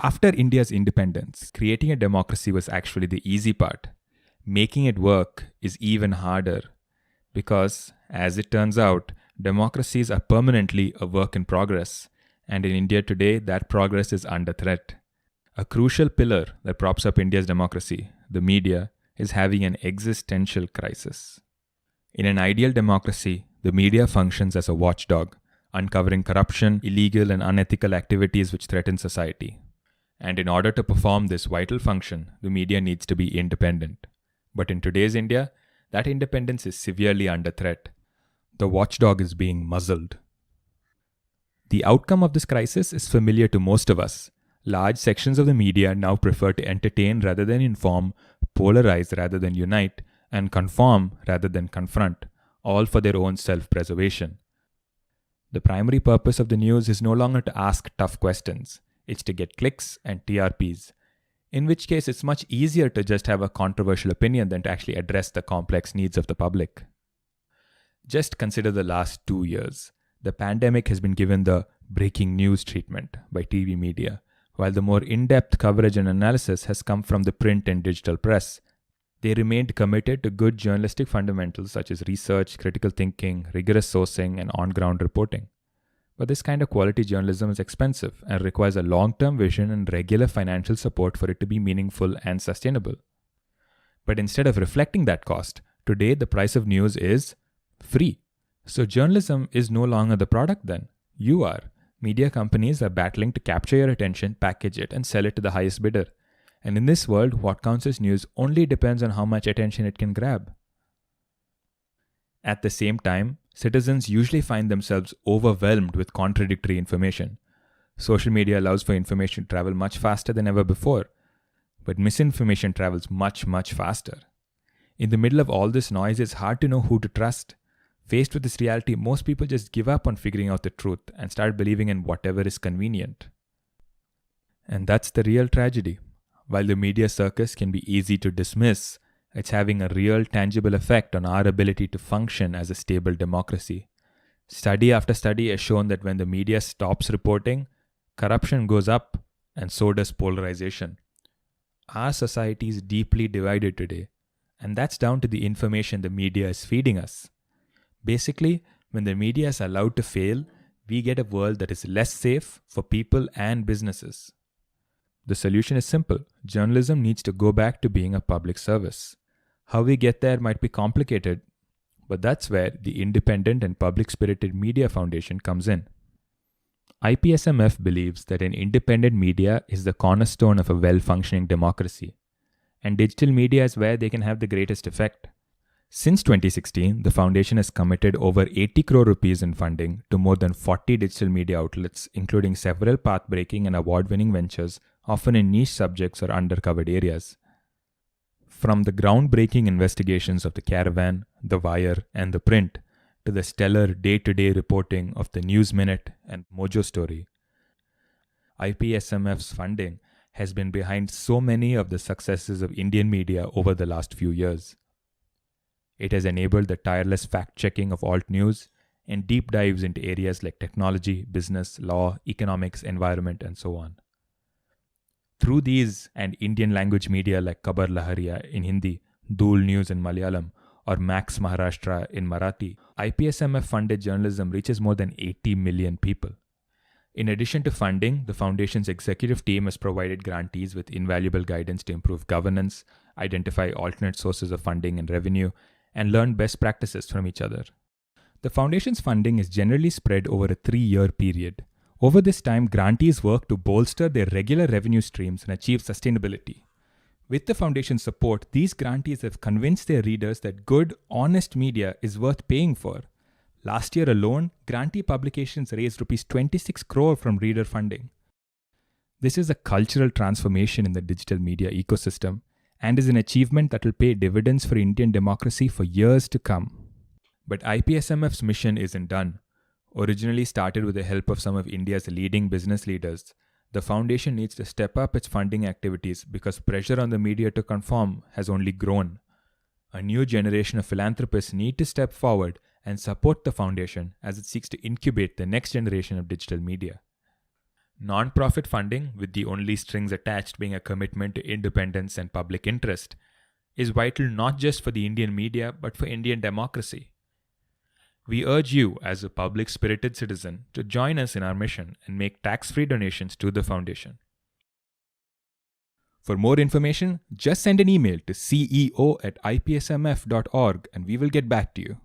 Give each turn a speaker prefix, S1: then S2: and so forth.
S1: After India's independence, creating a democracy was actually the easy part. Making it work is even harder because, as it turns out, democracies are permanently a work in progress, and in India today, that progress is under threat. A crucial pillar that props up India's democracy, the media, is having an existential crisis. In an ideal democracy, the media functions as a watchdog, uncovering corruption, illegal, and unethical activities which threaten society. And in order to perform this vital function, the media needs to be independent. But in today's India, that independence is severely under threat. The watchdog is being muzzled. The outcome of this crisis is familiar to most of us. Large sections of the media now prefer to entertain rather than inform, polarize rather than unite, and conform rather than confront, all for their own self-preservation. The primary purpose of the news is no longer to ask tough questions. It's to get clicks and TRPs, in which case it's much easier to just have a controversial opinion than to actually address the complex needs of the public. Just consider the last 2 years. The pandemic has been given the breaking news treatment by TV media, while the more in-depth coverage and analysis has come from the print and digital press. They remained committed to good journalistic fundamentals such as research, critical thinking, rigorous sourcing, and on-ground reporting. But this kind of quality journalism is expensive and requires a long-term vision and regular financial support for it to be meaningful and sustainable. But instead of reflecting that cost, today the price of news is free. So journalism is no longer the product then. You are. Media companies are battling to capture your attention, package it, and sell it to the highest bidder. And in this world, what counts as news only depends on how much attention it can grab. At the same time, citizens usually find themselves overwhelmed with contradictory information. Social media allows for information to travel much faster than ever before, but misinformation travels much, much faster. In the middle of all this noise, it's hard to know who to trust. Faced with this reality, most people just give up on figuring out the truth and start believing in whatever is convenient. And that's the real tragedy. While the media circus can be easy to dismiss, it's having a real tangible effect on our ability to function as a stable democracy. Study after study has shown that when the media stops reporting, corruption goes up, and so does polarization. Our society is deeply divided today, and that's down to the information the media is feeding us. Basically, when the media is allowed to fail, we get a world that is less safe for people and businesses. The solution is simple. Journalism needs to go back to being a public service. How we get there might be complicated, but that's where the Independent and Public-Spirited Media Foundation comes in. IPSMF believes that an independent media is the cornerstone of a well-functioning democracy, and digital media is where they can have the greatest effect. Since 2016, the foundation has committed over 80 crore rupees in funding to more than 40 digital media outlets, including several path-breaking and award-winning ventures, often in niche subjects or undercovered areas. From the groundbreaking investigations of the Caravan, the Wire, and the Print, to the stellar day-to-day reporting of the News Minute and Mojo Story, IPSMF's funding has been behind so many of the successes of Indian media over the last few years. It has enabled the tireless fact-checking of alt news and deep dives into areas like technology, business, law, economics, environment, and so on. Through these and Indian language media like Khabar Lahariya in Hindi, Dhool News in Malayalam, or Max Maharashtra in Marathi, IPSMF-funded journalism reaches more than 80 million people. In addition to funding, the Foundation's executive team has provided grantees with invaluable guidance to improve governance, identify alternate sources of funding and revenue, and learn best practices from each other. The Foundation's funding is generally spread over a 3-year period. Over this time, grantees work to bolster their regular revenue streams and achieve sustainability. With the Foundation's support, these grantees have convinced their readers that good, honest media is worth paying for. Last year alone, grantee publications raised Rs 26 crore from reader funding. This is a cultural transformation in the digital media ecosystem and is an achievement that will pay dividends for Indian democracy for years to come. But IPSMF's mission isn't done. Originally started with the help of some of India's leading business leaders, the foundation needs to step up its funding activities because pressure on the media to conform has only grown. A new generation of philanthropists need to step forward and support the foundation as it seeks to incubate the next generation of digital media. Non-profit funding, with the only strings attached being a commitment to independence and public interest, is vital not just for the Indian media but for Indian democracy. We urge you, as a public-spirited citizen, to join us in our mission and make tax-free donations to the foundation. For more information, just send an email to ceo@ipsmf.org and we will get back to you.